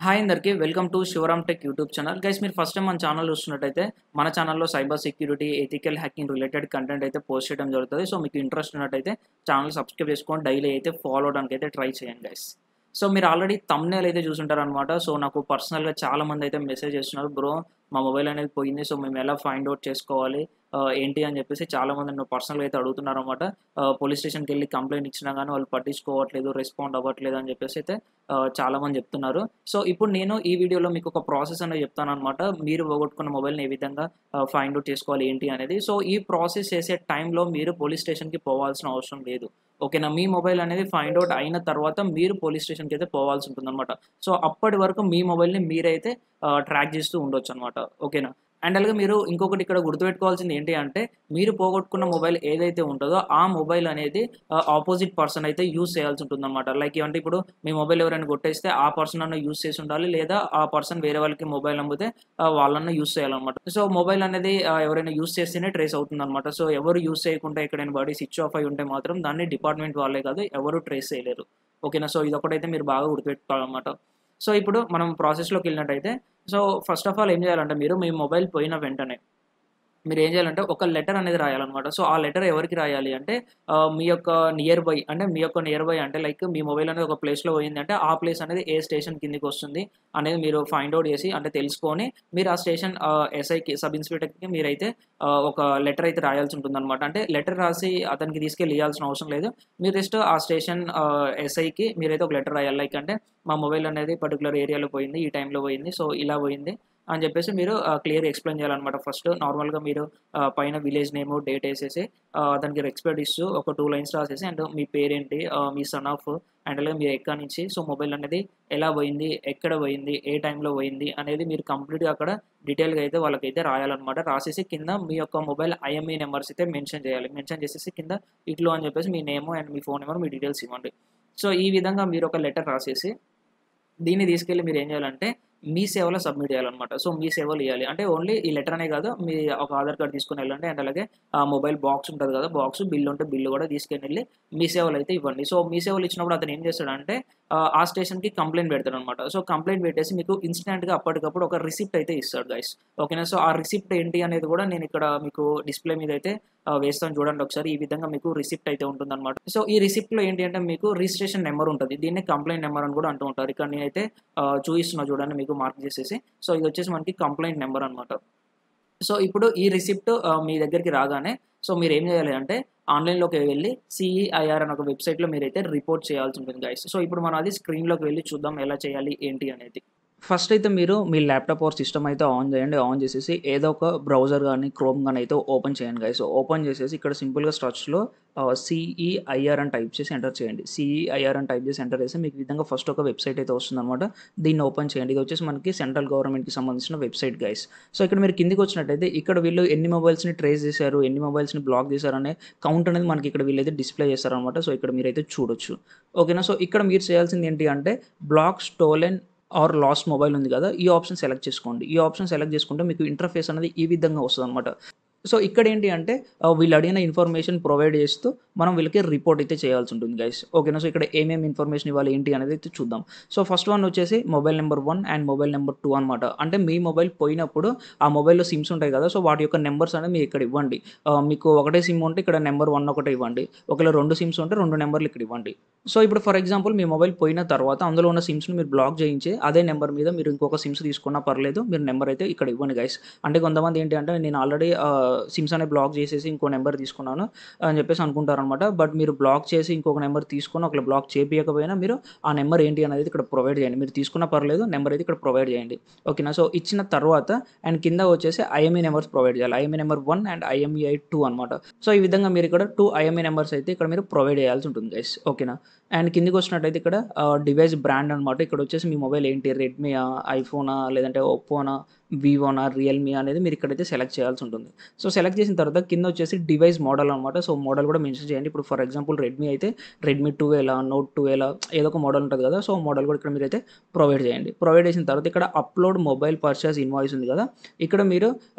Hi అందరికీ welcome to Shivaram tech YouTube channel. Guys మీరు first time మన ఛానల్ చూస్తున్నట్టయితే మన ఛానల్లో cyber security, ethical hacking related content అయితే పోస్ట్ చేయడం జరుగుతుంది. సో మీకు ఇంట్రెస్ట్ ఉన్నట్టయితే ఛానల్ సబ్స్క్రైబ్ చేసుకొని డైలీ అయితే ఫాలో అవడానికి అయితే ట్రై చేయండి గైస్. సో మీరు ఆల్రెడీ థంబ్నెయిల్ అయితే చూసుంటారనమాట. సో నాకు పర్సనల్గా చాలా మంది అయితే మెసేజ్ చేస్తున్నారు, బ్రో మా మొబైల్ అనేది పోయింది, సో మేము ఎలా ఫైండ్ అవుట్ చేసుకోవాలి ఏంటి అని చెప్పేసి చాలామంది నన్ను పర్సనల్గా అయితే అడుగుతున్నారు అనమాట. పోలీస్ స్టేషన్కి వెళ్ళి కంప్లైంట్ ఇచ్చినా కానీ వాళ్ళు పట్టించుకోవట్లేదు, రెస్పాండ్ అవ్వట్లేదు అని చెప్పేసి అయితే చాలామంది చెప్తున్నారు. సో ఇప్పుడు నేను ఈ వీడియోలో మీకు ఒక ప్రాసెస్ అనేది చెప్తాను అనమాట. మీరు పోగొట్టుకున్న మొబైల్ని ఏ విధంగా ఫైండ్ అవుట్ చేసుకోవాలి ఏంటి అనేది. సో ఈ ప్రాసెస్ చేసే టైంలో మీరు పోలీస్ స్టేషన్కి పోవాల్సిన అవసరం లేదు. ఓకేనా, మీ మొబైల్ అనేది ఫైండ్ అవుట్ అయిన తర్వాత మీరు పోలీస్ స్టేషన్కి అయితే పోవాల్సి ఉంటుంది అనమాట. సో అప్పటి వరకు మీ మొబైల్ని మీరైతే ట్రాక్ చేస్తూ ఉండొచ్చు అనమాట. ఓకేనా, అండ్ అలాగే మీరు ఇంకొకటి ఇక్కడ గుర్తుపెట్టుకోవాల్సింది ఏంటి అంటే, మీరు పోగొట్టుకున్న మొబైల్ ఏదైతే ఉంటుందో ఆ మొబైల్ అనేది ఆపోజిట్ పర్సన్ అయితే యూజ్ చేయాల్సి ఉంటుంది అనమాట. లైక్ ఏమంటే ఇప్పుడు మీ మొబైల్ ఎవరైనా కొట్టేస్తే ఆ పర్సన్ అన్న యూజ్ చేసి ఉండాలి, లేదా ఆ పర్సన్ వేరే వాళ్ళకి మొబైల్ అమ్మితే వాళ్ళన్న యూజ్ చేయాలన్నమాట. సో మొబైల్ అనేది ఎవరైనా యూజ్ చేస్తేనే ట్రేస్ అవుతుంది అనమాట. సో ఎవరు యూజ్ చేయకుండా ఎక్కడైనా బాడీ స్విచ్ ఆఫ్ అయి ఉంటే మాత్రం దాన్ని డిపార్ట్మెంట్ వాళ్ళే కాదు ఎవరు ట్రేస్ చేయలేరు. ఓకేనా, సో ఇదొకటైతే మీరు బాగా గుర్తుపెట్టుకోవాలన్నమాట. సో ఇప్పుడు మనం ప్రాసెస్లోకి వెళ్ళినట్టయితే, సో ఫస్ట్ ఆఫ్ ఆల్ ఏం చేయాలంటే, మీరు మీ మొబైల్ పోయిన వెంటనే మీరు ఏం చేయాలంటే ఒక లెటర్ అనేది రాయాలన్నమాట. సో ఆ లెటర్ ఎవరికి రాయాలి అంటే, మీ యొక్క నియర్ బై అంటే లైక్ మీ మొబైల్ అనేది ఒక ప్లేస్లో పోయింది అంటే ఆ ప్లేస్ అనేది ఏ స్టేషన్ కిందికి వస్తుంది అనేది మీరు ఫైండ్ అవుట్ చేసి అంటే తెలుసుకొని మీరు ఆ స్టేషన్ ఎస్ఐకి, సబ్ ఇన్స్పెక్టర్కి మీరైతే ఒక లెటర్ అయితే రాయాల్సి ఉంటుంది అనమాట. అంటే లెటర్ రాసి అతనికి తీసుకెళ్ళి ఇవ్వాల్సిన అవసరం లేదు. మీరు జస్ట్ ఆ స్టేషన్ ఎస్ఐకి మీరైతే ఒక లెటర్ రాయాలి. లైక్ అంటే మా మొబైల్ అనేది పర్టికులర్ ఏరియాలో పోయింది, ఈ టైంలో పోయింది, సో ఇలా పోయింది అని చెప్పేసి మీరు క్లియర్గా ఎక్స్ప్లెయిన్ చేయాలన్నమాట. ఫస్ట్ నార్మల్గా మీరు పైన విలేజ్ నేమ్, డేట్ వేసేసి దానికి రెస్పెక్ట్ ఇస్తూ ఒక 2 లైన్స్ రాసేసి, అండ్ మీ పేరేంటి, మీ సన్ ఆఫ్, అండ్ అలాగే మీరు ఎక్కడి నుంచి, సో మొబైల్ అనేది ఎలా పోయింది, ఎక్కడ పోయింది, ఏ టైంలో పోయింది అనేది మీరు కంప్లీట్గా అక్కడ డీటెయిల్గా అయితే వాళ్ళకైతే రాయాలన్నమాట. రాసేసి కింద మీ యొక్క మొబైల్ ఐఎంఈ నెంబర్స్ అయితే మెన్షన్ చేయాలి. మెన్షన్ చేసేసి కింద ఇట్లో అని చెప్పేసి మీ నేమ్ అండ్ మీ ఫోన్ నెంబర్, మీ డీటెయిల్స్ ఇవ్వండి. సో ఈ విధంగా మీరు ఒక లెటర్ రాసేసి దీన్ని తీసుకెళ్ళి మీరు ఏం చేయాలంటే మీ సేవలో సబ్మిట్ చేయాలన్నమాట. సో మీ సేవలు ఇవ్వాలి అంటే ఓన్లీ ఈ లెటర్ అనే కాదు, మీ ఒక ఆధార్ కార్డు తీసుకుని వెళ్ళండి, అండ్ అలాగే ఆ మొబైల్ బాక్స్ ఉంటుంది కదా, బాక్స్ బిల్లు ఉంటే బిల్లు కూడా తీసుకుని వెళ్ళి మీ సేవలు అయితే ఇవ్వండి. సో మీ సేవలు ఇచ్చినప్పుడు అతను ఏం చేస్తాడంటే ఆ స్టేషన్కి కంప్లైంట్ పెడతాడు అనమాట. సో కంప్లైంట్ పెట్టేసి మీకు ఇన్స్టెంట్గా అప్పటికప్పుడు ఒక రిసిప్ట్ అయితే ఇస్తాడు గైస్. ఓకేనా, సో ఆ రిసిప్ట్ ఏంటి అనేది కూడా నేను ఇక్కడ మీకు డిస్ప్లే మీద అయితే వేస్తాను చూడండి ఒకసారి. ఈ విధంగా మీకు రిసిప్ట్ అయితే ఉంటుంది అనమాట. సో ఈ రిసిప్ట్లో ఏంటి అంటే మీకు రిజిస్ట్రేషన్ నెంబర్ ఉంటుంది, దీన్ని కంప్లైంట్ నెంబర్ అని కూడా అంటూ ఉంటారు. ఇక్కడ నేనైతే చూపిస్తున్నా చూడండి మీకు మార్క్ చేసేసి. సో ఇది వచ్చేసి మనకి కంప్లైంట్ నెంబర్ అనమాట. సో ఇప్పుడు ఈ రిసిప్ట్ మీ దగ్గరికి రాగానే సో మీరు ఏం చేయాలి అంటే ఆన్లైన్లోకి వెళ్ళి CEIR అని ఒక వెబ్సైట్లో మీరైతే రిపోర్ట్ చేయాల్సి ఉంటుంది గైస్. సో ఇప్పుడు మనం అది స్క్రీన్లోకి వెళ్ళి చూద్దాం ఎలా చేయాలి ఏంటి అనేది. ఫస్ట్ అయితే మీరు మీ ల్యాప్టాప్ ఆర్ సిస్టమ్ అయితే ఆన్ చేయండి. ఆన్ చేసేసి ఏదో ఒక బ్రౌజర్ కానీ క్రోమ్ కానీ అయితే ఓపెన్ చేయండి గైస్. ఓపెన్ చేసేసి ఇక్కడ సింపుల్గా స్టార్ట్స్లో CEIR అని టైప్ చేసి ఎంటర్ చేయండి. CEIR అని టైప్ చేసి ఎంటర్ చేసి మీకు ఈ విధంగా ఫస్ట్ ఒక వెబ్సైట్ అయితే వస్తుంది అనమాట. దీన్ని ఓపెన్ చేయండి. ఇది వచ్చేసి మనకి సెంట్రల్ గవర్నమెంట్కి సంబంధించిన వెబ్సైట్ గైస్. సో ఇక్కడ మీరు కిందికి వచ్చినట్టయితే ఇక్కడ వీళ్ళు ఎన్ని మొబైల్స్ని ట్రేస్ చేశారు, ఎన్ని మొబైల్స్ని బ్లాక్ చేశారు అనే కౌంట్ అనేది మనకి ఇక్కడ వీళ్ళైతే డిస్ప్లే చేస్తారనమాట. సో ఇక్కడ మీరైతే చూడొచ్చు. ఓకేనా, సో ఇక్కడ మీరు చేయాల్సింది ఏంటి అంటే block, stolen or lost mobile ఉంది కదా, ఈ ఆప్షన్ సెలెక్ట్ చేసుకోండి. ఈ ఆప్షన్ సెలెక్ట్ చేసుకుంటే మీకు ఇంటర్ఫేస్ అనేది ఈ విధంగా వస్తుంది అనమాట. సో ఇక్కడ ఏంటి అంటే వీళ్ళు అడిగిన ఇన్ఫర్మేషన్ ప్రొవైడ్ చేస్తూ మనం వీళ్ళకి రిపోర్ట్ అయితే చేయాల్సి ఉంటుంది గైస్. ఓకేనా, సో ఇక్కడ ఏమేమి ఇన్ఫర్మేషన్ ఇవ్వాలి ఏంటి అనేది అయితే చూద్దాం. సో ఫస్ట్ వన్ వచ్చేసి mobile number 1 and mobile number 2 అనమాట. అంటే మీ మొబైల్ పోయినప్పుడు ఆ మొబైల్లో సిమ్స్ ఉంటాయి కదా, సో వాటి యొక్క నెంబర్స్ అనేది మీరు ఇక్కడ ఇవ్వండి. మీకు ఒకటే సిమ్ ఉంటే ఇక్కడ నెంబర్ 1 ఒకటే ఇవ్వండి. ఒకవేళ 2 సిమ్స్ ఉంటే 2 నెంబర్లు ఇక్కడ ఇవ్వండి. సో ఇప్పుడు ఫర్ ఎగ్జాంపుల్ మీ మొబైల్ పోయిన తర్వాత అందులో ఉన్న సిమ్స్ని మీరు బ్లాక్ చేయించి అదే నెంబర్ మీద మీరు ఇంకొక సిమ్స్ తీసుకున్నా పర్లేదు, మీరు నెంబర్ అయితే ఇక్కడ ఇవ్వండి గైస్. అంటే కొంతమంది ఏంటి అంటే నేను ఆల్రెడీ సిమ్స్ అనే బ్లాక్ చేసేసి ఇంకో నెంబర్ తీసుకున్నాను అని చెప్పేసి అనుకుంటారనమాట. బట్ మీరు బ్లాక్ చేసి ఇంకొక నెంబర్ తీసుకుని ఒకవేళ బ్లాక్ చేపియకపోయినా మీరు ఆ నెంబర్ ఏంటి అనేది ఇక్కడ ప్రొవైడ్ చేయండి. మీరు తీసుకున్న పర్లేదు, నెంబర్ అయితే ఇక్కడ ప్రొవైడ్ చేయండి. ఓకేనా, సో ఇచ్చిన తర్వాత అండ్ కింద వచ్చేసి IMEI నెంబర్స్ ప్రొవైడ్ చేయాలి. IMEI నెంబర్ 1 అండ్ IMEI 2 అనమాట. సో ఈ విధంగా మీరు ఇక్కడ 2 IMEI నెంబర్స్ అయితే ఇక్కడ మీరు ప్రొవైడ్ చేయాల్సి ఉంటుంది గైస్. ఓకేనా, అండ్ కిందికి వచ్చినట్టయితే ఇక్కడ డివైస్ బ్రాండ్ అనమాట. ఇక్కడ వచ్చేసి మీ మొబైల్ ఏంటి, రెడ్మీయా, ఐఫోనా, లేదంటే ఒప్పోనా, వివోనా, రియల్మీ అనేది మీరు ఇక్కడైతే సెలెక్ట్ చేయాల్సి ఉంటుంది. సో సెలెక్ట్ చేసిన తర్వాత కింద వచ్చేసి డివైస్ మోడల్ అనమాట. సో మోడల్ కూడా మెన్షన్ చేయండి. ఇప్పుడు ఫర్ ఎగ్జాంపుల్ రెడ్మీ అయితే రెడ్మీ 12 నోట్ 12 ఏదో ఒక మోడల్ ఉంటుంది కదా, సో మోడల్ కూడా ఇక్కడ మీరైతే ప్రొవైడ్ చేయండి. ప్రొవైడ్ చేసిన తర్వాత ఇక్కడ అప్లోడ్ మొబైల్ పర్చేస్ ఇన్వాయిస్ ఉంది కదా, ఇక్కడ మీరు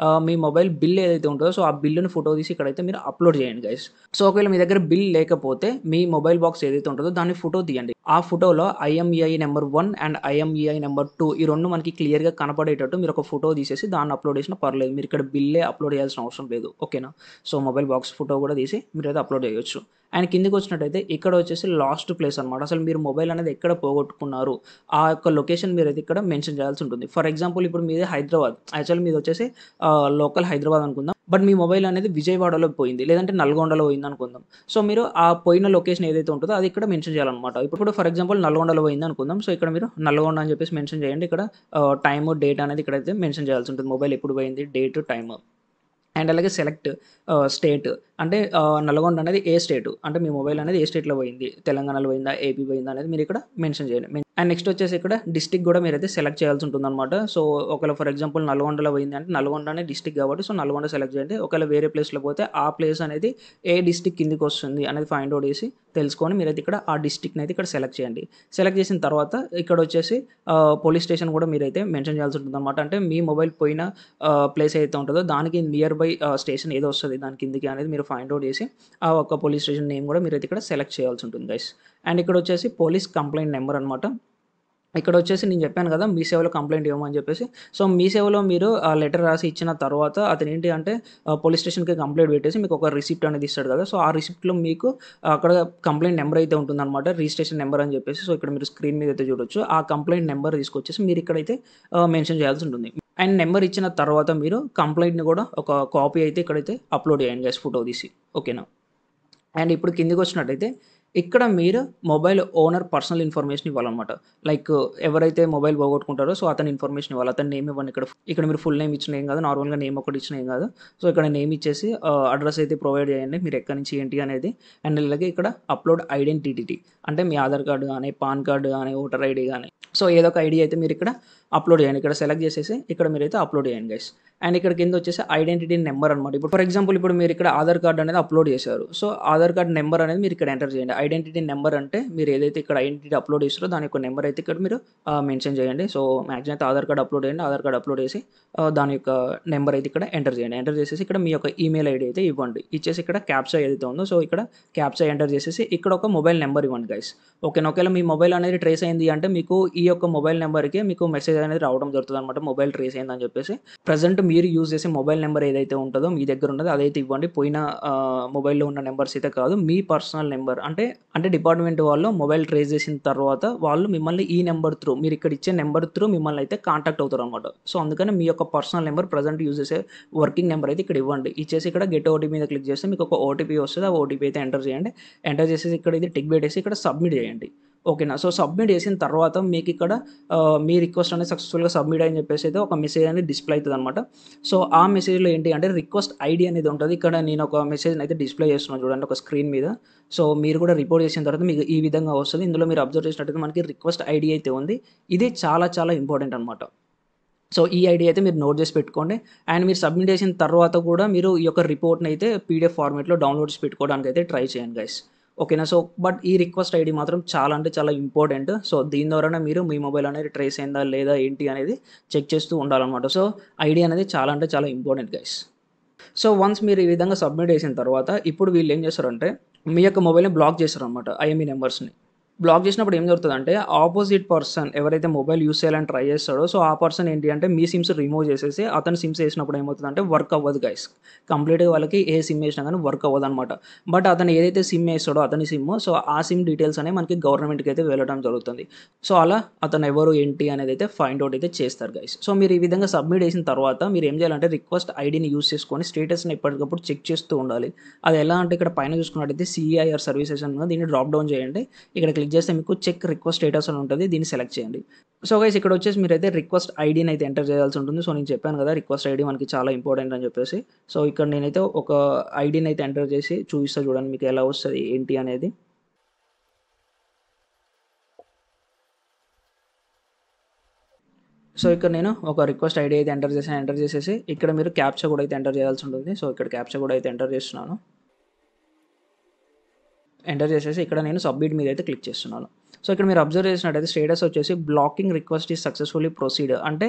మీ మొబైల్ బిల్ ఏదైతే ఉంటుందో సో ఆ బిల్లుని ఫోటో తీసి ఇక్కడైతే మీరు అప్లోడ్ చేయండి గైస్. సో ఒకవేళ మీ దగ్గర బిల్ లేకపోతే మీ మొబైల్ బాక్స్ ఏదైతే ఉంటుందో దాన్ని ఫోటో తీయండి. ఆ ఫోటోలో IMEI number 1 and IMEI number 2 ఈ 2 మనకి క్లియర్‌గా కనపడేటట్టు మీరొక ఫోటో తీసేసి దాన్ని అప్‌లోడ్ చేసినా పర్లేదు. మీరిక్కడ బిల్లే అప్‌లోడ్ చేయాల్సిన అవసరం లేదు. ఓకేనా? సో, మొబైల్ బాక్స్ ఫోటో కూడా తీసి మీరైతే అప్‌లోడ్ చేయొచ్చు. అండ్ కిందకొచ్చినట్టయితే ఇక్కడ వచ్చేసి లాస్ట్ ప్లేస్ అనమాట. అసలు మీరు మొబైల్ అనేది ఎక్కడ పోగొట్టుకున్నారు? ఆ యొక్క లొకేషన్ మీరైతే ఇక్కడ మెన్షన్ చేయాల్సి ఉంటుంది. ఫర్ ఎగ్జాంపుల్ ఇప్పుడు మీది హైదరాబాద్. యాక్చువల్లీ మీదొచ్చేసి లోకల్ హైదరాబాద్ అనుకుందాం. బట్ మీ మొబైల్ అనేది విజయవాడలో పోయింది. లేదంటే నల్గొండలో పోయిందనుకుందాం. సో, మీరు ఆ పోయిన లొకేషన్ ఏదైతే ఉంటదో అది ఇక్కడ మెన్షన్ చేయాలనమాట. ఇప్పుడు ఫర్ ఎగ్జాంపుల్ నల్గొండలో పోయిందనుకుందాం. సో, ఇక్కడ మీరు నల్గొండ అని చెప్పేసి మెన్షన్ చేయండి. ఇక్కడ టైము, డేట్ అనేది ఇక్కడైతే మెన్షన్ చేయాల్సి ఉంటుంది. మొబైల్ ఎప్పుడు పోయింది, డేట్, టైము. అండ్ అలాగే సెలెక్ట్ స్టేట్ అంటే నల్గొండ అనేది ఏ స్టేటు అంటే మీ మొబైల్ అనేది ఏ స్టేట్‌లో పోయింది. తెలంగాణలో పోయిందా, ఏపీ పోయిందా అనేది మీరిక్కడ మెన్షన్ చేయండి. అండ్ నెక్స్ట్ వచ్చేసి ఇక్కడ డిస్ట్రిక్ట్ గూడా మీరైతే సెలెక్ట్ చేయాల్సి ఉంటుందనమాట. సో, ఒకవేళ ఫర్ ఎగ్జాంపుల్ నల్గొండలో పోయింది అంటే నల్గొండ అనే డిస్ట్రిక్ట్ కాబట్టి సో, నల్గొండ సెలెక్ట్ చేయండి. ఒకవేళ వేరే ప్లేస్‌లో పోతే ఆ ప్లేస్ అనేది ఏ డిస్ట్రిక్ట్ కిందకొస్తుంది అనేది ఫైండ్ ఔట్ చేసి తెలుసుకొని మీరైతే ఇక్కడ ఆ డిస్ట్రిక్ట్‌ని అయితే ఇక్కడ సెలెక్ట్ చేయండి. సెలెక్ట్ చేసిన తర్వాత ఇక్కడొచ్చేసి పోలీస్ స్టేషన్ కూడా మీరైతే మెన్షన్ చేయాల్సి ఉంటుందనమాట. అంటే మీ మొబైల్ పోయిన ప్లేస్ ఏదైతే ఉంటదో దానికి నియర్ బై స్టేషన్ ఏదో వస్తది దాని కిందకి అనేది మీరు ఫైండ్ ఔట్ చేసి ఆ ఒక్క పోలీస్ స్టేషన్ నేమ్ కూడా మీరైతే ఇక్కడ సెలెక్ట్ చేయాల్సి ఉంటుంది గైస్. అండ్ ఇక్కడొచ్చేసి పోలీస్ కంప్లెయింట్ నంబర్ అనమాట. ఇక్కడొచ్చేసి నేను చెప్పాను కదా! మీ సేవలో కంప్లెయింట్ ఇవ్వమని చెప్పేసి. సో, మీ సేవలో మీరు ఆ లెటర్ రాసి ఇచ్చిన తర్వాత అతనేంటి అంటే పోలీస్ స్టేషన్‌కి కంప్లెయింట్ పెట్టేసి మీకు ఒక రిసిప్ట్ అనేది ఇస్తాడు కదా! సో, ఆ రిసిప్ట్‌లో మీకు అక్కడ కంప్లెయింట్ నంబర్ అయితే ఉంటుందనమాట. రిజిస్ట్రేషన్ నంబర్ అని చెప్పేసి. సో, ఇక్కడ మీరు స్క్రీన్ మీద అయితే చూడొచ్చు. ఆ కంప్లెయింట్ నంబర్ తీసుకొచ్చేసి మీరు ఇక్కడైతే మెన్షన్ చేయాల్సి ఉంటుంది. అండ్ నంబర్ ఇచ్చిన తర్వాత మీరు కంప్లెయింట్‌ని కూడా ఒక కాపీ అయితే ఇక్కడైతే అప్‌లోడ్ చేయండి గైస్ ఫోటో తీసి. ఓకేనా? అండ్ ఇప్పుడు కిందకొచ్చినట్టయితే ఇక్కడ మీరు మొబైల్ ఓనర్ పర్సనల్ ఇన్ఫర్మేషన్ ఇవ్వాలనమాట. లైక్ ఎవరైతే మొబైల్ పోగొట్టుకుంటారో సో, అతని ఇన్ఫర్మేషన్ ఇవ్వాలి. అతని నేమ్ ఇవ్వండి ఇక్కడ. ఇక్కడ మీరు ఫుల్ నేమ్ ఇచ్చినా ఏం కాదు. నార్మల్‌గా నేమ్ ఒకటి ఇచ్చినా ఏం కాదు. సో, ఇక్కడ నేమ్ ఇచ్చేసి అడ్రెస్ అయితే ప్రొవైడ్ చేయండి. మీరు ఎక్కడి నుంచి ఏంటి అనేది. అండ్ అలాగే ఇక్కడ అప్‌లోడ్ ఐడెంటిటీ అంటే మీ ఆధార్ కార్డ్ గాని, పాన్ కార్డ్ గాని, ఓటర్ ఐడీ గాని సో, ఏదో ఒక ఐడీ అయితే మీరిక్కడ అప్‌లోడ్ చేయండి. ఇక్కడ సెలెక్ట్ చేసేసి ఇక్కడ మీరైతే అప్‌లోడ్ చేయండి గైస్. అండ్ ఇక్కడ కిందొచ్చేసి ఐడెంటిటీ నంబర్ అనమాట. ఇప్పుడు ఫర్ ఎగ్జాంపుల్ ఇప్పుడు మీరిక్కడ ఆధార్ కార్డ్ అనేది అప్‌లోడ్ చేశారు. సో, ఆధార్ కార్డ్ నంబర్ అనేది మీరు ఇక్కడ ఎంటర్ చేయండి. ఐడెంటిటీ నంబర్ అంటే మీరు ఏదైతే ఇక్కడ ఐడెంటిటీ అప్‌లోడ్ చేసారో దాని యొక్క నంబర్ అయితే ఇక్కడ మీరు మెన్షన్ చేయండి. సో, మాక్సిమం అయితే ఆధార్ కార్డ్ అప్‌లోడ్ చేయండి. ఆధార్ కార్డ్ అప్‌లోడ్ చేసి దాని యొక్క నంబర్ అయితే ఇక్కడ ఎంటర్ చేయండి. ఎంటర్ చేసేసి ఇక్కడ మీ యొక్క ఈమెయిల్ ఐడీ అయితే ఇవ్వండి. ఇచ్చేసి ఇక్కడ క్యాప్చా ఏదైతే ఉందో సో, ఇక్కడ క్యాప్చా ఎంటర్ చేసేసి ఇక్కడ ఒక మొబైల్ నంబర్ ఇవ్వండి గైస్. ఓకేనా? ఒకవేళ మీ మొబైల్ అనేది ట్రేస్ అయింది అంటే మీకు ఈ యొక్క మొబైల్ నంబర్‌కి మీకు మెసేజ్ అనేది రావడం జరుగుతదనమాట. మొబైల్ ట్రేస్ అయిందని చెప్పేసి. ప్రెజెంట్ మీరు యూజ్ చేసే మొబైల్ నంబర్ ఏదైతే ఉంటదో మీ దగ్గర ఉన్నది అదైతే ఇవ్వండి. పోయిన మొబైల్‌లో ఉన్న నంబర్స్ అయితే కాదు. మీ పర్సనల్ నంబర్ అంటే డిపార్ట్‌మెంట్ వాళ్ళు మొబైల్ ట్రేస్ చేసిన తర్వాత వాళ్ళు మిమ్మల్ని ఈ నంబర్ త్రూ మీరు ఇక్కడ ఇచ్చే నంబర్ త్రూ మిమ్మల్ని అయితే కాంటాక్ట్ అవుతారనమాట. సో, అందుకని మీ యొక్క పర్సనల్ నంబర్ ప్రెజెంట్ యూజ్ చేసే వర్కింగ్ నంబర్ అయితే ఇక్కడ ఇవ్వండి. ఇచ్చేసి ఇక్కడ గెట్ ఓటీపీ మీద క్లిక్ చేస్తే మీకు ఒక ఓటీపీ వస్తది. ఆ ఓటీపీ అయితే ఎంటర్ చేయండి. ఎంటర్ చేసేసి ఇక్కడ ఇది టిక్ పెట్టేసి ఇక్కడ సబ్మిట్ చేయండి. ఓకేనా? సో, సబ్మిట్ చేసిన తర్వాత మీకిక్కడ మీ రిక్వెస్ట్ అనేది సక్సెస్‌ఫుల్‌గా సబ్మిట్ అని చెప్పేసి అయితే ఒక మెసేజ్ అనేది డిస్‌ప్లే అయితదనమాట. సో, ఆ మెసేజ్‌లో ఏంటి అంటే రిక్వెస్ట్ ఐడీ అనేది ఉంటది. ఇక్కడ నేను ఒక మెసేజ్‌ని అయితే డిస్‌ప్లే చేస్తున్నాను చూడండి ఒక స్క్రీన్ మీద. సో, మీరు కూడా రిపోర్ట్ చేసిన తర్వాత మీకు ఈ విధంగా వస్తది. ఇందులో మీరు అబ్జర్వ్ చేసినట్టయితే మనకి రిక్వెస్ట్ ఐడీ అయితే ఉంది. ఇది చాలా చాలా ఇంపార్టెంట్ అనమాట. సో, ఈ ఐడీ అయితే మీరు నోట్ చేసి పెట్టుకోండి. అండ్ మీరు సబ్మిట్ చేసిన తర్వాత కూడా మీరు ఈ యొక్క రిపోర్ట్‌ని అయితే పీడీఎఫ్ ఫార్మాట్‌లో డౌన్‌లోడ్ చేసి పెట్టుకోవడానికి అయితే ట్రై చేయండి గైస్. ఓకేనా? సో, బట్ ఈ రిక్వెస్ట్ ఐడీ మాత్రం చాలా అంటే చాలా ఇంపార్టెంట్. సో, దీని ద్వారానే మీరు మీ మొబైల్ అనేది ట్రేస్ అయిందా లేదా ఏంటి అనేది చెక్ చేస్తూ ఉండాలనమాట. సో, ఐడీ అనేది చాలా అంటే చాలా ఇంపార్టెంట్ గైస్. సో, వన్స్ మీరు ఈ విధంగా సబ్మిట్ చేసిన తర్వాత ఇప్పుడు వీళ్ళు ఏం చేస్తారంటే మీ యొక్క మొబైల్‌ని బ్లాక్ చేస్తారనమాట ఐఎంఈ నంబర్స్‌ని. బ్లాక్ చేసినప్పుడు ఏం జరుగుతదంటే ఆపోజిట్ పర్సన్ ఎవరైతే మొబైల్ యూజ్ చేయాలని ట్రై చేస్తాడో సో, ఆ పర్సన్ ఏంటి అంటే మీ సిమ్స్ రిమూవ్ చేసేసి అతని సిమ్స్ ఏసినప్పుడు ఏమవుతదంటే వర్క్ అవ్వదు గైస్. కంప్లీట్‌గా వాళ్ళకి ఏ సిమ్ ఏసినా గాని వర్క్ అవ్వదనమాట. బట్ అతను ఏదైతే సిమ్ ఏసాడో అతని సిమ్ సో, ఆ సిమ్ డీటెయిల్స్ అనేవి మనకి గవర్నమెంట్‌కి అయితే వెళ్ళడం జరుగుతుంది. సో, అలా అతను ఎవరు ఏంటి అనేదైతే ఫైండ్ ఔట్ అయితే చేస్తారు గైస్. సో, మీరు ఈ విధంగా సబ్మిట్ చేసిన తర్వాత మీరు ఏం చేయాలంటే రిక్వెస్ట్ ఐడీని యూజ్ చేసుకొని స్టేటస్‌ని ఎప్పటికప్పుడు చెక్ చేస్తూ ఉండాలి. అది ఎలా అంటే ఇక్కడ పైన చూసుకున్నట్టయితే సీఐఆర్ సర్వీసెస్ అని ఉంది. దీన్ని డ్రాప్ డౌన్ చేయండి. ఇక్కడ క్లిక్ చేస్తే మీకు చెక్ రిక్వెస్ట్ స్టేటస్ అని ఉంటది. దీన్ని సెలెక్ట్ చేయండి. సో, గైస్ ఇక్కడొచ్చేసి మీరైతే రిక్వెస్ట్ ఐడీని అయితే ఎంటర్ చేయాల్సి ఉంటుంది. సో, నేను చెప్పాను కదా! రిక్వెస్ట్ ఐడీ మనకి చాలా ఇంపార్టెంట్ అని చెప్పేసి. సో, ఇక్కడ నేనైతే ఒక ఐడీని అయితే ఎంటర్ చేసి చూపిస్తా చూడండి మీకు ఎలా వస్తది ఏంటి అనేది. సో, ఇక్కడ నేను ఒక రిక్వెస్ట్ ఐడీ అయితే ఎంటర్ చేశాను. ఎంటర్ చేసేసి ఇక్కడ మీరు క్యాప్చా కూడా అయితే ఎంటర్ చేయాల్సి ఉంటుంది. సో, ఇక్కడ క్యాప్చా కూడా అయితే ఎంటర్ చేస్తున్నాను. ఎంటర్ చేసేసి ఇక్కడ నేను సబ్మిట్ మీద అయితే క్లిక్ చేస్తున్నాను. సో ఇక్కడ మీరు అబ్జర్వ్ చేసినట్టయితే స్టేటస్ వచ్చేసి blocking request is successfully proceed, అంటే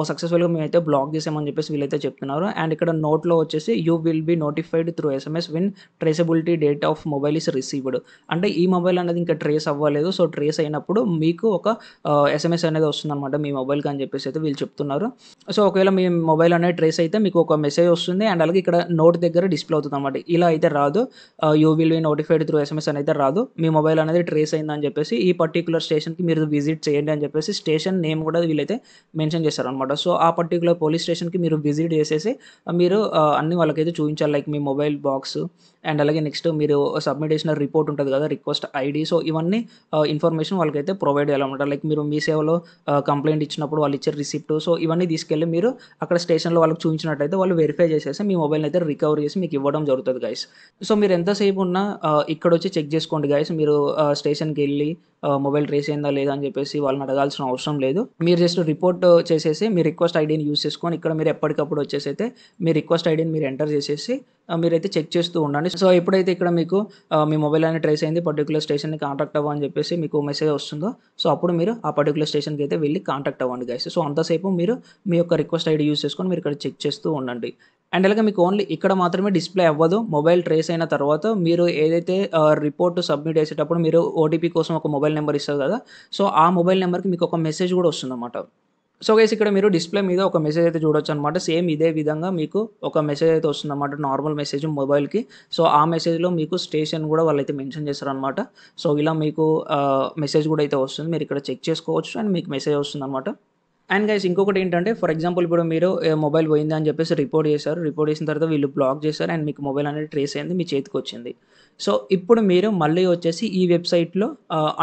సక్సెస్ఫుల్గా మేమైతే బ్లాక్ చేసామని చెప్పేసి వీళ్ళైతే చెప్తున్నారు. అండ్ ఇక్కడ నోట్లో వచ్చేసి you will be notified through SMS when traceability date of mobile is received, అంటే ఈ మొబైల్ అనేది ఇంకా ట్రేస్ అవ్వలేదు, సో ట్రేస్ అయినప్పుడు మీకు ఒక SMS అనేది వస్తుందన్నమాట మీ మొబైల్కి అని చెప్పేసి అయితే వీళ్ళు చెప్తున్నారు. సో ఒకవేళ మీ మొబైల్ అనేది ట్రేస్ అయితే మీకు ఒక మెసేజ్ వస్తుంది అండ్ అలాగే ఇక్కడ నోట్ దగ్గర డిస్ప్లే అవుతుంది అనమాట. ఇలా అయితే రాదు, you will be notified through SMS అని అయితే రాదు. మీ మొబైల్ అనేది ట్రేస్ అయిందని చెప్పేసి ఈ పర్టికులర్ స్టేషన్కి మీరు విజిట్ చేయండి అని చెప్పేసి స్టేషన్ నేమ్ కూడా వీళ్ళైతే మెన్షన్ చేస్తారనమాట. సో ఆ పర్టికులర్ పోలీస్ స్టేషన్కి మీరు విజిట్ చేసేసి మీరు అన్ని వాళ్ళకైతే చూపించాలి, like me mobile box and అలాగే నెక్స్ట్ మీరు సబ్మిట్ చేసిన రిపోర్ట్ ఉంటుంది కదా, రిక్వెస్ట్ ఐడి. సో ఇవన్నీ ఇన్ఫర్మేషన్ వాళ్ళకైతే ప్రొవైడ్ చేయాలన్నమాట. లైక్ మీరు మీ సేవలో కంప్లైంట్ ఇచ్చినప్పుడు వాళ్ళు ఇచ్చే రిసిప్ట్, సో ఇవన్నీ తీసుకెళ్ళి మీరు అక్కడ స్టేషన్లో వాళ్ళకి చూపించినట్టయితే వాళ్ళు వెరిఫై చేసేసి మీ మొబైల్ని అయితే రికవర్ చేసి మీకు ఇవ్వడం జరుగుతుంది గైస్. సో మీరు ఎంతసేపు ఉన్నా ఇక్కడ వచ్చి చెక్ చేసుకోండి గైస్. మీరు స్టేషన్కి వెళ్ళి మొబైల్ ట్రేస్ అయిందా లేదా అని చెప్పేసి వాళ్ళని అడగాల్సిన అవసరం లేదు. మీరు జస్ట్ రిపోర్ట్ చేసేసి మీ రిక్వెస్ట్ ఐడిని యూస్ చేసుకొని ఇక్కడ మీరు ఎప్పటికప్పుడు వచ్చేసి అయితే మీ రిక్వెస్ట్ ఐడిని మీరు ఎంటర్ చేసేసి మీరైతే చెక్ చేస్తూ ఉండండి. సో ఎప్పుడైతే ఇక్కడ మీకు మీ మొబైల్ అనేది ట్రేస్ అయింది, పర్టికులర్ స్టేషన్ని కాంటాక్ట్ అవ్వని చెప్పేసి మీకు మెసేజ్ వస్తుందో, సో అప్పుడు మీరు ఆ పర్టికులర్ స్టేషన్కి అయితే వెళ్ళి కాంటాక్ట్ అవ్వండి గైస్. సో అంతసేపు మీరు మీ యొక్క రిక్వెస్ట్ ఐడి యూస్ చేసుకొని మీరు ఇక్కడ చెక్ చేస్తూ ఉండండి. అండ్ అలాగే మీకు ఓన్లీ ఇక్కడ మాత్రమే డిస్ప్లే అవ్వదు, మొబైల్ ట్రేస్ అయిన తర్వాత మీరు ఏదైతే రిపోర్ట్ సబ్మిట్ చేసేటప్పుడు మీరు ఓటీపీ కోసం ఒక మొబైల్ నెంబర్ ఇస్తారు కదా, సో ఆ మొబైల్ నెంబర్కి మీకు ఒక మెసేజ్ కూడా వస్తుందన్నమాట. సో గైస్ ఇక్కడ మీరు డిస్ప్లే మీద ఒక మెసేజ్ అయితే చూడొచ్చు అనమాట. సేమ్ ఇదే విధంగా మీకు ఒక మెసేజ్ అయితే వస్తుందన్నమాట, నార్మల్ మెసేజ్ మొబైల్కి. సో ఆ మెసేజ్లో మీకు స్టేషన్ కూడా వాళ్ళైతే మెన్షన్ చేస్తారనమాట. సో ఇలా మీకు మెసేజ్ కూడా అయితే వస్తుంది, మీరు ఇక్కడ చెక్ చేసుకోవచ్చు అండ్ మీకు మెసేజ్ వస్తుంది అనమాట. అండ్ గైస్ ఇంకొకటి ఏంటంటే, ఫర్ ఎగ్జాంపుల్ ఇప్పుడు మీరు మొబైల్ పోయింది అని చెప్పేసి రిపోర్ట్ చేశారు, రిపోర్ట్ చేసిన తర్వాత వీళ్ళు బ్లాక్ చేశారు అండ్ మీకు మొబైల్ అనేది ట్రేస్ అయింది, మీ చేతికి వచ్చింది. సో ఇప్పుడు మీరు మళ్ళీ వచ్చేసి ఈ వెబ్సైట్లో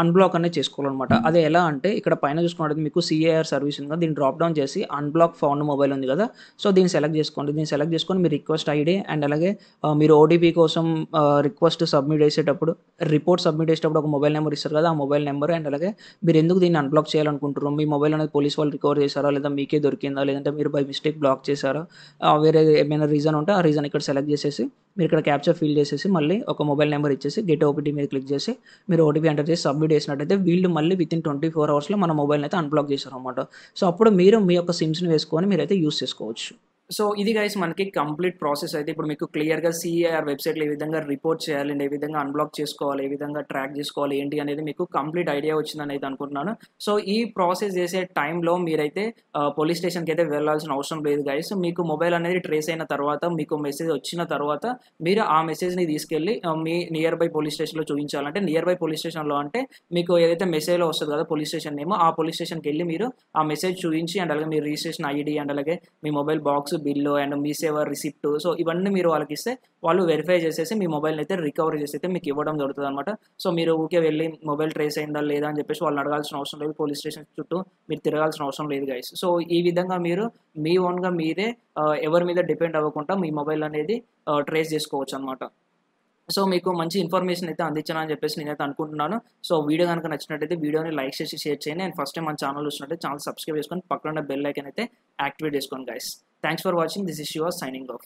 అన్బ్లాక్ అనేది చేసుకోవాలన్నమాట. అదే ఎలా అంటే ఇక్కడ పైన చూసుకున్నట్టు మీకు CAR సర్వీస్ ఉంది కదా, దీన్ని డ్రాప్ డౌన్ చేసి అన్బ్లాక్ ఫౌండ్ మొబైల్ ఉంది కదా, సో దీన్ని సెలెక్ట్ చేసుకోండి. దీన్ని సెలెక్ట్ చేసుకొని మీ రిక్వెస్ట్ ఐడి అండ్ అలాగే మీరు ఓటీపీ కోసం రిక్వెస్ట్ సబ్మిట్ చేసేటప్పుడు రిపోర్ట్ సబ్మిట్ చేసేటప్పుడు ఒక మొబైల్ నెంబర్ ఇస్తారు కదా, ఆ మొబైల్ నెంబర్ అండ్ అలాగే మీరు ఎందుకు దీన్ని అన్బ్లాక్ చేయాలనుకుంటున్నారు, మీ మొబైల్ అనేది పోలీస్ వాళ్ళు రికవర్ చేశారా లేదా మీకే దొరికిందా లేదంటే మీరు బై మిస్టేక్ బ్లాక్ చేశారా, వేరే ఏమైనా రీజన్ ఉంటే ఆ రీజన్ ఇక్కడ సెలెక్ట్ చేసేసి మీరు ఇక్కడ క్యాప్చర్ ఫిల్ చేసేసి మళ్ళీ ఒక మొబైల్ నెంబర్ ఇచ్చేసి గెట్ ఓటీపీ మీద క్లిక్ చేసి మీరు ఓటీపీ ఎంటర్ చేసి సబ్మిట్ చేసినట్టయితే వీళ్ళు మళ్ళీ వితిన్ 24 అవర్స్లో మన మొబైల్ని అయితే అన్బ్లాక్ చేశారన్నమాట. సో అప్పుడు మీరు మీ యొక్క సిమ్స్ని వేసుకొని మీరైతే యూస్ చేసుకోవచ్చు. సో ఇది గైస్ మనకి కంప్లీట్ ప్రాసెస్ అయితే ఇప్పుడు మీకు క్లియర్గా CAR వెబ్సైట్లో ఏ విధంగా రిపోర్ట్ చేయాలి అండ్ ఏ విధంగా అన్బ్లాక్ చేసుకోవాలి, ఏ విధంగా ట్రాక్ చేసుకోవాలి ఏంటి అనేది మీకు కంప్లీట్ ఐడియా వచ్చిందని అయితే అనుకుంటున్నాను. సో ఈ ప్రాసెస్ చేసే టైంలో మీరైతే పోలీస్ స్టేషన్కి అయితే వెళ్ళాల్సిన అవసరం లేదు గైస్. మీకు మొబైల్ అనేది ట్రేస్ అయిన తర్వాత మీకు మెసేజ్ వచ్చిన తర్వాత మీరు ఆ మెసేజ్ని తీసుకెళ్ళి మీ నియర్ బై పోలీస్ స్టేషన్లో చూపించాలంటే, నియర్ బై పోలీస్ స్టేషన్లో అంటే మీకు ఏదైతే మెసేజ్లో వస్తుంది కదా పోలీస్ స్టేషన్ నేమో, ఆ పోలీస్ స్టేషన్కి వెళ్ళి మీరు ఆ మెసేజ్ చూపించి అండ్ అలాగే మీ రిజిస్ట్రేషన్ ఐడి అండ్ అలాగే మీ మొబైల్ బాక్స్ బిల్లు అండ్ మీ సేవ రిసిప్ట్, సో ఇవన్నీ మీరు వాళ్ళకి ఇస్తే వాళ్ళు వెరిఫై చేసేసి మీ మొబైల్ని అయితే రికవరీ చేసి అయితే మీకు ఇవ్వడం జరుగుతుంది అనమాట. సో మీరు ఊకే వెళ్ళి మొబైల్ ట్రేస్ అయిందా లేదా అని చెప్పేసి వాళ్ళని అడగాల్సిన అవసరం లేదు, పోలీస్ స్టేషన్ చుట్టూ మీరు తిరగాల్సిన అవసరం లేదు గైస్. సో ఈ విధంగా మీరు మీ ఓన్గా మీరే ఎవరి మీద డిపెండ్ అవ్వకుండా మీ మొబైల్ అనేది ట్రేస్ చేసుకోవచ్చు అనమాట. సో మీకు మంచి ఇన్ఫర్మేషన్ అయితే అందించానని చెప్పేసి నేనైతే అనుకుంటున్నాను. సో వీడియో కనుక నచ్చినట్టయితే వీడియోని లైక్ చేసి షేర్ చేయండి అండ్ ఫస్ట్ టైం మన ఛానల్ చూసినట్టయితే ఛానల్ సబ్స్క్రైబ్ చేసుకొని పక్కన బెల్ ఐకాన్ అయితే యాక్టివేట్ చేసుకోండి guys. Thanks for watching. This is Shiva signing off.